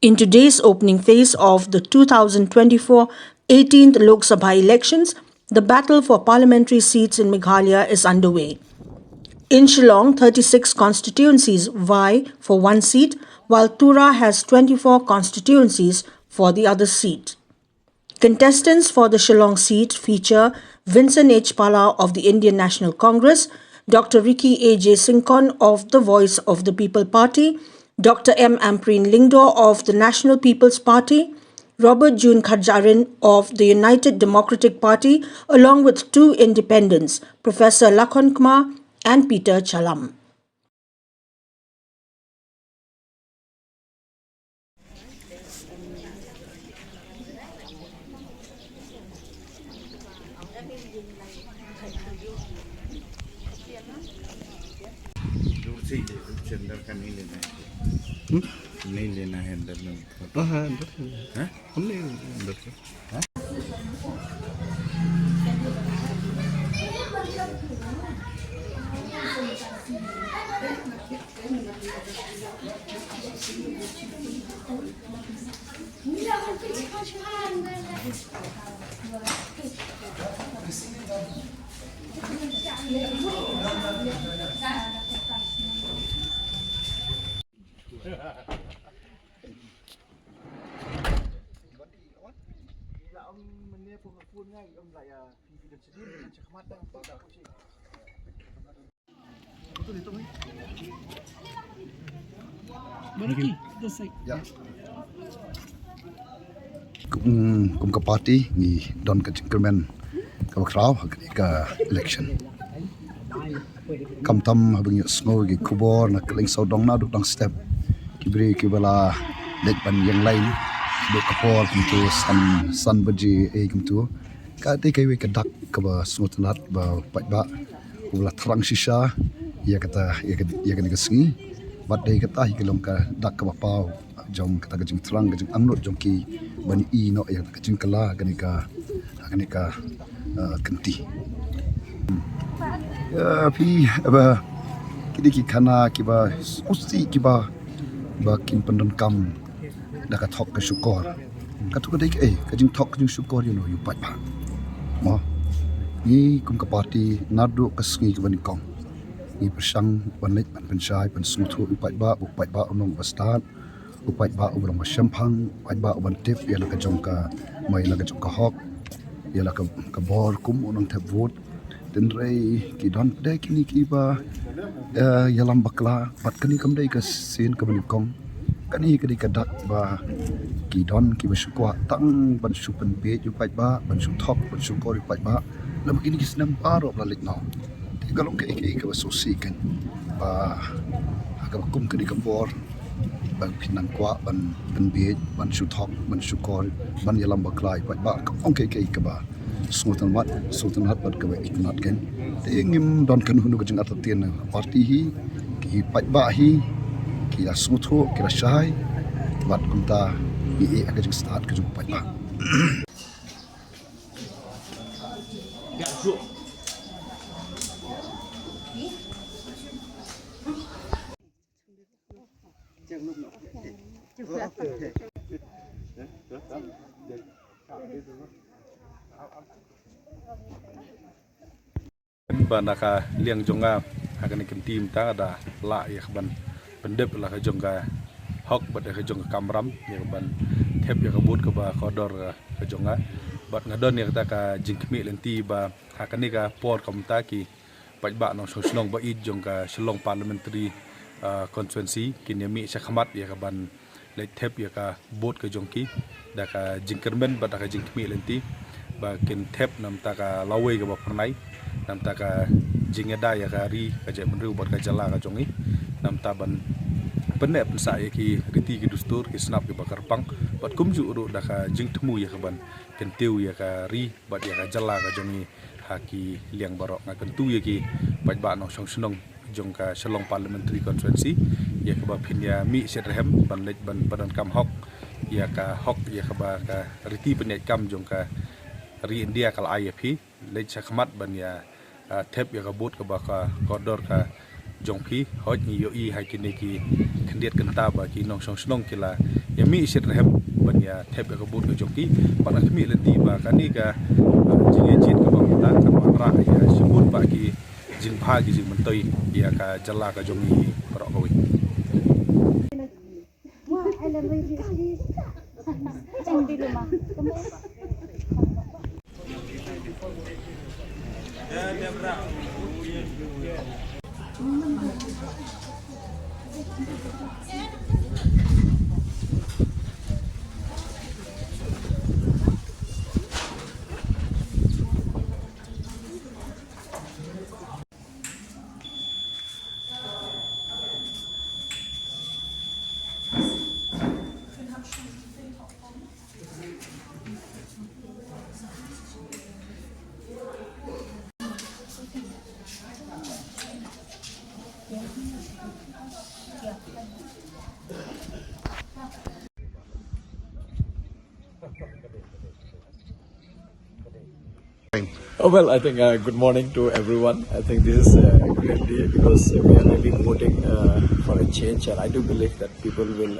In today's opening phase of the 2024 18th Lok Sabha elections, the battle for parliamentary seats in Meghalaya is underway. In Shillong, 36 constituencies vie for one seat, while Tura has 24 constituencies for the other seat. Contestants for the Shillong seat feature Vincent H. Pala of the Indian National Congress, Dr. Ricky A. J. Sinkon of the Voice of the People Party, Dr. M. Ampreen Lingdo of the National People's Party, Robert June Khadjarin of the United Democratic Party, along with two independents, Professor Lakhon Kumar and Peter Chalam. नहीं लेना है अंदर में हम नहीं अंदर से kum ka party ni don ka increment ka kraw ka election kam tam habing snow gi kubor na kling so dong na du dang step kibri kibala lek ban yang lain do kapor kumtu san baji e kumtu ka te kai we ka dak ka ba snotanat ba ba ula thrang shisha ya kata ya kan ka singi bat dei kata hi kelong ka dak ka ba pau jom kata ka jing thrang ka jing amnot jom ki bani i no ya ka jing kala ka kanti ya pi aba kidi ki khana ki ba usti ki ba kin pandan kam da ka thok ka shukor ka tu ka dei ka jing thok ka jing shukor you know you pat pa mo ni kum ka party nadu ka sngi ka bani kong ni persang panlek pan penshai pan sungthu upat ba onong bastat upat ba ubrang masyampang upat ba uban tip ya la ka jong ka mai la ka jong ka hok ya la ka bor kum onong the vote den rei ki don de kini ki ba ya lam bakla pat kani kam dei ka sin ka bani kong kani ka dei ka dak ba ki don ki ba shukwa tang ban shu pan pe upat ba ban shu thok ban shu ko upat ba la kini ki snam paro la lik now galong ke ka sosikan ba aga kum ke di kampor ban pinang kwa ban be ban shu thok ban shu kor ban yalam baklai ba ong ke ka ba sultan hat bat ka ba iknat ken te ngim don kan hunu ka jing atatien party hi ki ba hi ki la sutho ki la shai bat kumta i aga jing start ka jung ba banaka liang jonga akan ikan tim ta ada la ya ban pendep la ka jonga hok bat ka jonga kamram ya ban thep ya ka but ka ba kodor ka jonga bat ngadon ya ta ka jingkmi lenti ba hakani ka por kamta ki pat ba no shlong ba id jonga shlong parliamentary constituency kinemi shakhamat ya ka ban le thep ya ka but ka jongki da ka jingkermen bat ka jingkmi lenti ba kin thep nam ta ka lawe ka ba pernai nam ta ka jingeda ya ka ri ka je menru bat ka jala ka jongi nam ta ban penep sa ya ki riti ki dustur ki snap ki bakar pang bat kumju ru da ka jing temu ya ka ban kentiu ya ka ri bat ya ka jala ka jongi haki liang barok nga kentu ya ki bat ba no song snong jong ka shalong parliamentary constituency ya ka ba phin ya mi setrhem ban lek ban padan kam hok ya ka hok ya ka ba ka riti penyat kam jong ka ri India kal IFP lek chakmat ban ya thep ya ka but ka ba ka kodor ka jongpi hoj ni yo i hai kini ki khendiat kanta ba ki nong song snong kila ya mi isit rehem ban ya thep ka but ka jongki pan ka mi lenti ba kani ka jinge jit ka bang ta ka ra ya simut ba ki jin pha ki jin mentoi ya ka jalla ka jongi ro ko wi Oh, well, I think good morning to everyone. I think this is a great day because we are really voting for a change, and I do believe that people will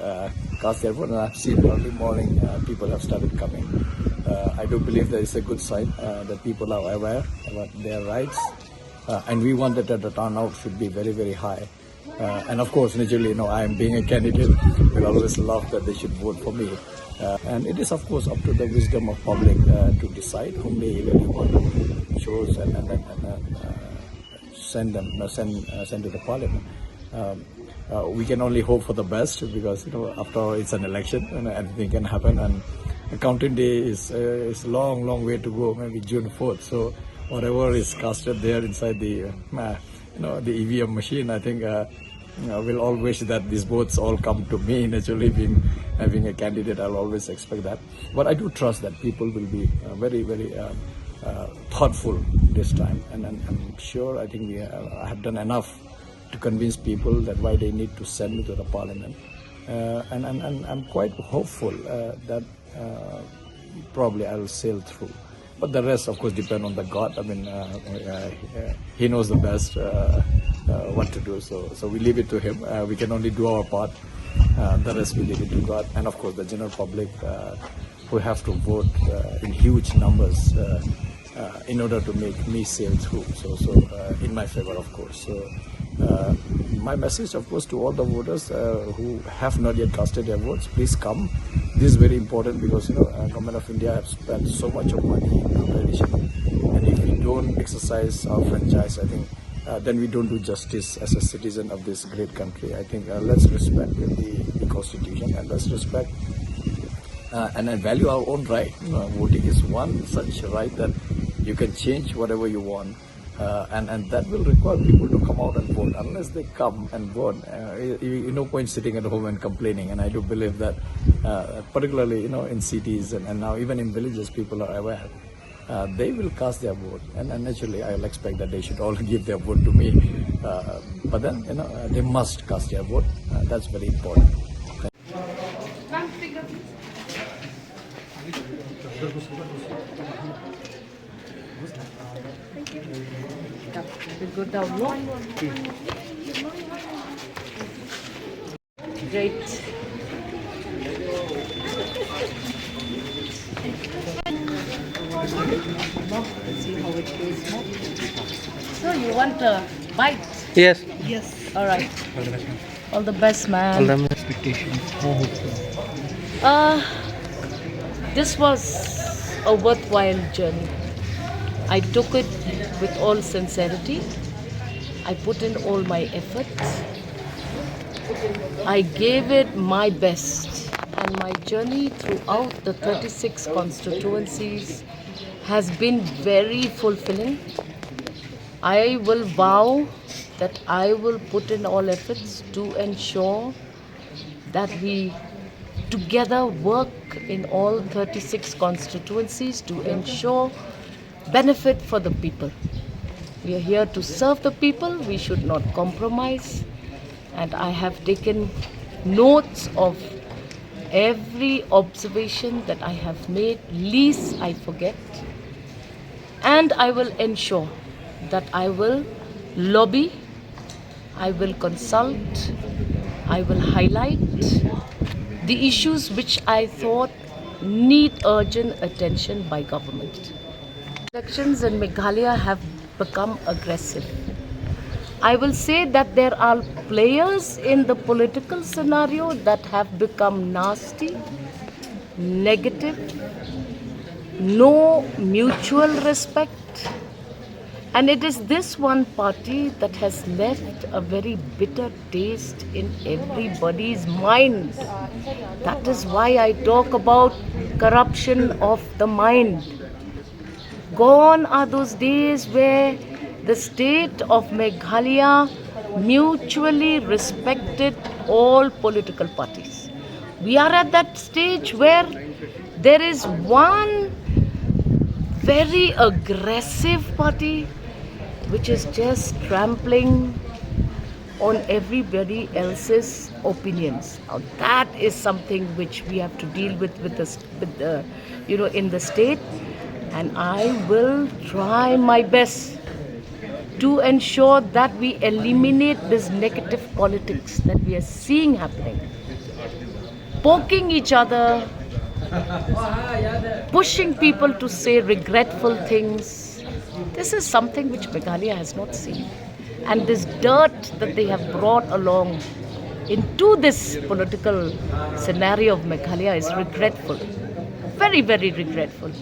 cast their vote. And I've seen early morning people have started coming. I do believe that it's a good sign that people are aware about their rights, and we want that the turnout should be very, very high. And of course, naturally, I am being a candidate, will always love that they should vote for me. And it is, of course, up to the wisdom of public to decide whom they really want to choose and send to the parliament. We can only hope for the best because after all, it's an election and anything can happen. And counting day is a long way to go, maybe June 4th. So whatever is casted there inside the the EVM machine, I think will all wish that these votes all come to me. Naturally, having a candidate, I'll always expect that. But I do trust that people will be very, very thoughtful this time, and I'm sure I think I have done enough to convince people that why they need to send me to the parliament, and I'm quite hopeful that probably I'll sail through. But the rest, of course, depend on the God. I mean, He knows the best what to do. So we leave it to Him. We can only do our part. The rest we leave it to God. And of course, the general public who have to vote in huge numbers in order to make me sail through. So in my favor, of course. So my message, of course, to all the voters who have not yet casted their votes, please come. This is very important because Government of India have spent so much of money in preparation, and if we don't exercise our franchise, I think then we don't do justice as a citizen of this great country. I think let's respect the Constitution and let's respect and value our own right. Voting is one such right that you can change whatever you want. And that will require people to come out and vote. Unless they come and vote, no point sitting at home and complaining. And I do believe that, particularly in cities and now even in villages, people are aware. They will cast their vote, and naturally, I'll expect that they should all give their vote to me. But then, they must cast their vote. That's very important. We go down low. Great. See how it goes more. So you want a bite? Yes. Yes. All right. All the best, man. All the expectations. This was a worthwhile journey. I took it with all sincerity. I put in all my efforts. I gave it my best, and my journey throughout the 36 constituencies has been very fulfilling. I will vow that I will put in all efforts to ensure that we together work in all 36 constituencies to ensure benefit for the people. We are here to serve the people. We should not compromise. And I have taken notes of every observation that I have made, least I forget. And I will ensure that I will lobby, I will consult, I will highlight the issues which I thought need urgent attention by government. Elections in Meghalaya have become aggressive. I will say that there are players in the political scenario that have become nasty, negative, no mutual respect. And it is this one party that has left a very bitter taste in everybody's mind. That is why I talk about corruption of the mind. Gone are those days where the state of Meghalaya mutually respected all political parties. We are at that stage where there is one very aggressive party which is just trampling on everybody else's opinions. Now that is something which we have to deal with in the state, and I will try my best to ensure that we eliminate this negative politics that we are seeing happening. Poking each other, pushing people to say regretful things. This is something which Meghalaya has not seen. And this dirt that they have brought along into this political scenario of Meghalaya is regretful. Very, very regretful.